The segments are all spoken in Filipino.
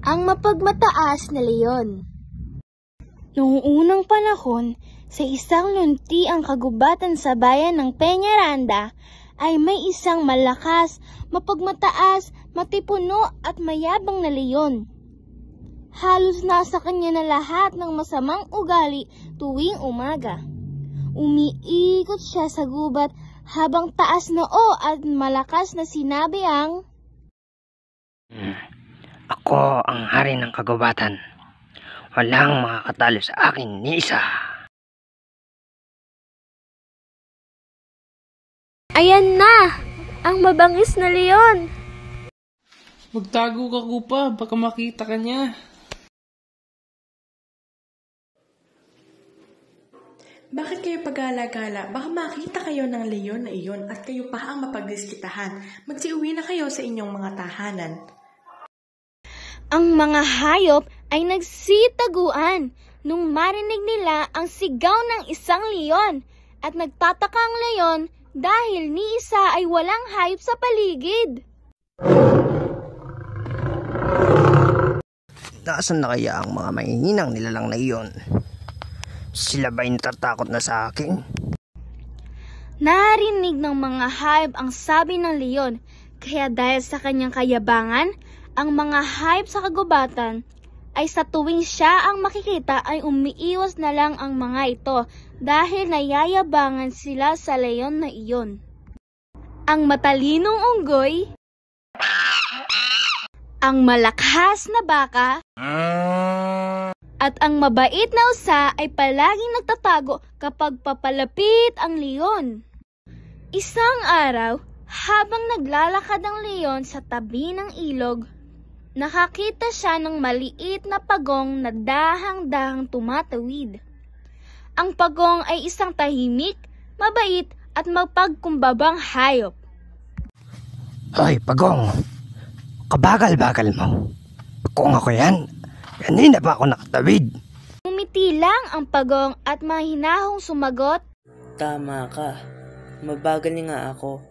Ang mapagmataas na leyon. Noong unang panahon, sa isang luntiang kagubatan sa bayan ng Peñaranda, ay may isang malakas, mapagmataas, matipuno at mayabang na leyon. Halos nasa kanya na lahat ng masamang ugali tuwing umaga. Umiikot siya sa gubat habang taas noo at malakas na sinabi ang, Ako ang hari ng kagubatan. Walang makakatalo sa akin ni isa. Ayan na! Ang mabangis na leyon! Magtago ka, Kupa, baka makita ka niya. Bakit kayo pag-alagala? Baka makita kayo ng leyon na iyon at kayo pa ang mapagdiskitahan. Magsiuwi na kayo sa inyong mga tahanan. Ang mga hayop ay nagsitaguan nung marinig nila ang sigaw ng isang leyon at nagtataka ang leyon dahil ni isa ay walang hayop sa paligid. Nasaan na kaya ang mga mahihinang nilalang na iyon? Sila ba'y natatakot na sa akin? Narinig ng mga hayop ang sabi ng leyon, kaya dahil sa kanyang kayabangan, ang mga hayop sa kagubatan ay sa tuwing siya ang makikita ay umiiwas na lang ang mga ito dahil nayayabangan sila sa leyon na iyon. Ang matalinong unggoy, ang malakas na baka, at ang mabait na usa ay palaging nagtatago kapag papalapit ang leyon. Isang araw, habang naglalakad ang leyon sa tabi ng ilog, nakakita siya ng maliit na pagong na dahang-dahang tumatawid. Ang pagong ay isang tahimik, mabait at mapagkumbabang hayop. Hoy, pagong! Kabagal-bagal mo. Kung ako yan, kanina pa ako nakatawid. Umiti lang ang pagong at mahinahong sumagot, Tama ka. Mabagal nga ako.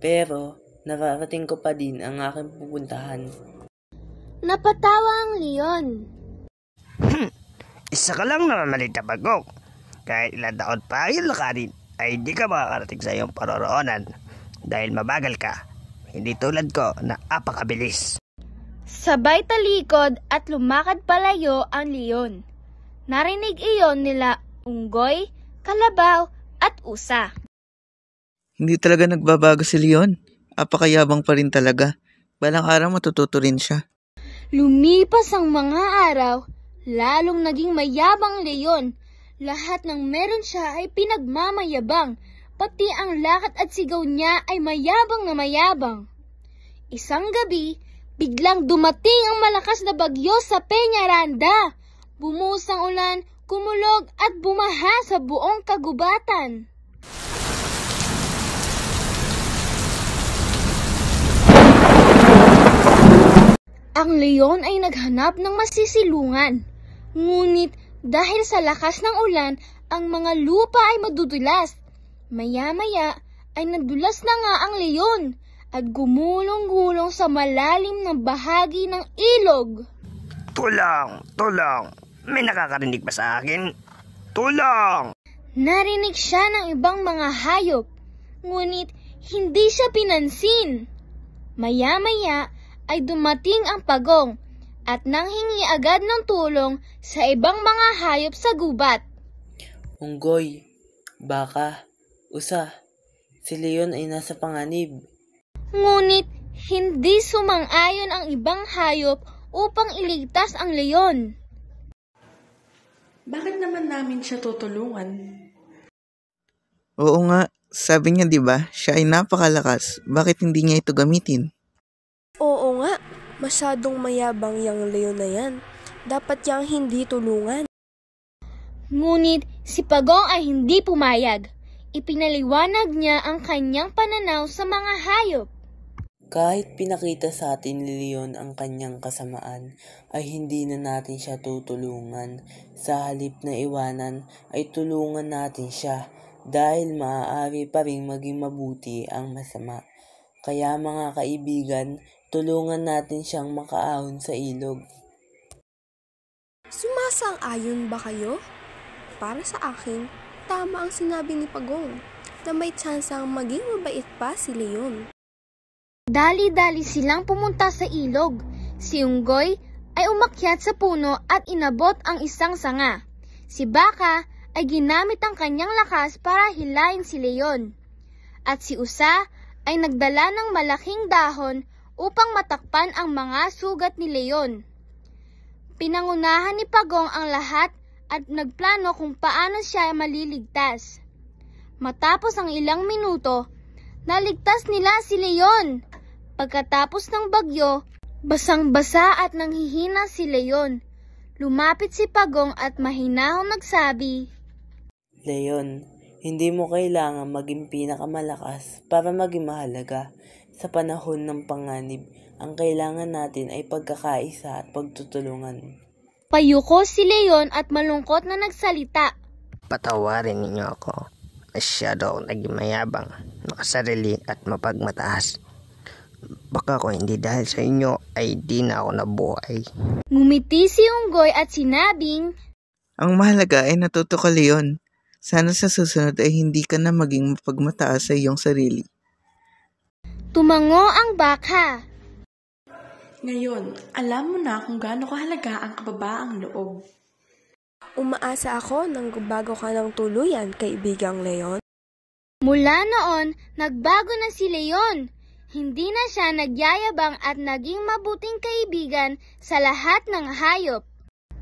Pero nararating ko pa din ang aking pupuntahan. Napatawa ang leyon. Isa ka lang namamalit na pagong. Kahit ilang taon pa yung lakarin, ay hindi ka makakarating sa iyong paroroonan. Dahil mabagal ka, hindi tulad ko na apakabilis. Sabay talikod at lumakad palayo ang leyon. Narinig iyon nila unggoy, kalabaw at usa. Hindi talaga nagbabago si Leon. Apakayabang pa rin talaga. Balang araw matututo rin siya. Lumipas ang mga araw, lalong naging mayabang leyon. Lahat ng meron siya ay pinagmamayabang, pati ang lakad at sigaw niya ay mayabang na mayabang. Isang gabi, biglang dumating ang malakas na bagyo sa Peñaranda. Bumuhos ang ulan, kumulog at bumaha sa buong kagubatan. Ang leyon ay naghanap ng masisilungan. Ngunit dahil sa lakas ng ulan, ang mga lupa ay madudulas. Maya-maya ay nadulas na nga ang leyon at gumulong-gulong sa malalim na bahagi ng ilog. Tulong! Tulong! May nakakarinig pa sa akin? Tulong! Narinig siya ng ibang mga hayop, ngunit hindi siya pinansin. Maya-maya ay dumating ang pagong at nanghingi agad ng tulong sa ibang mga hayop sa gubat. Unggoy, baka, usa, si Leon ay nasa panganib. Ngunit hindi sumang-ayon ang ibang hayop upang iligtas ang leyon. Bakit naman namin siya tutulungan? Oo nga, sabi niya 'di ba, siya ay napakalakas. Bakit hindi niya ito gamitin? Oo nga, masyadong mayabang yang leon na yan. Dapat yang hindi tulungan. Ngunit si Pagong ay hindi pumayag. Ipinaliwanag niya ang kanyang pananaw sa mga hayop. Kahit pinakita sa atin ni Leon ang kanyang kasamaan, ay hindi na natin siya tutulungan. Sa halip na iwanan, ay tulungan natin siya dahil maaari pa rin maging mabuti ang masama. Kaya mga kaibigan, tulungan natin siyang makaahon sa ilog. Sumasang-ayon ba kayo? Para sa akin, tama ang sinabi ni Pagong na may tsansang maging mabait pa si Leon. Dali-dali silang pumunta sa ilog. Si Unggoy ay umakyat sa puno at inabot ang isang sanga. Si Baka ay ginamit ang kanyang lakas para hilain si Leon. At si Usa ay nagdala ng malaking dahon upang matakpan ang mga sugat ni Leon. Pinangunahan ni Pagong ang lahat at nagplano kung paano siya maliligtas. Matapos ang ilang minuto, naligtas nila si Leon. Pagkatapos ng bagyo, basang-basa at nanghihina si Leon. Lumapit si Pagong at mahinahong nagsabi, Leon, hindi mo kailangan maging pinakamalakas para maging mahalaga. Sa panahon ng panganib, ang kailangan natin ay pagkakaisa at pagtutulungan. Payuko si Leon at malungkot na nagsalita. Patawarin ninyo ako. Masyado akong naging mayabang, makasarili at mapagmataas. Baka kung hindi dahil sa inyo ay di na ako nabuhay. Ngumiti si Unggoy at sinabing, Ang mahalaga ay natuto ka, Leon. Sana sa susunod ay hindi ka na maging mapagmataas sa iyong sarili. Tumango ang Baka. Ngayon, alam mo na kung gaano kahalaga ang kababaang loob. Umaasa ako nang bago ka ng tuluyan, kaibigang Leon. Mula noon, nagbago na si Leon. Hindi na siya nagyayabang at naging mabuting kaibigan sa lahat ng hayop.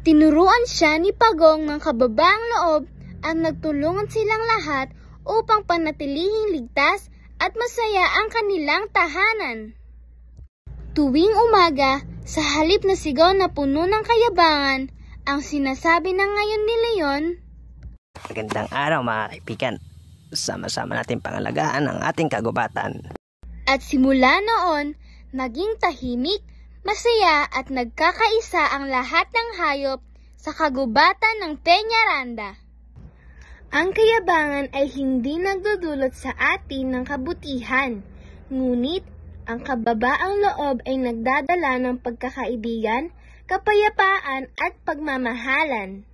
Tinuruan siya ni Pagong ng kababaang loob at nagtulungan silang lahat upang panatilihing ligtas at masaya ang kanilang tahanan. Tuwing umaga, sa halip na sigaw na puno ng kayabangan, ang sinasabi na ngayon ni Leon, Magandang araw mga kaibigan. Sama-sama natin pangalagaan ang ating kagubatan. At simula noon, naging tahimik, masaya at nagkakaisa ang lahat ng hayop sa kagubatan ng Peñaranda. Ang kayabangan ay hindi nagdudulot sa atin ng kabutihan, ngunit ang kababaang loob ay nagdadala ng pagkakaibigan, kapayapaan at pagmamahalan.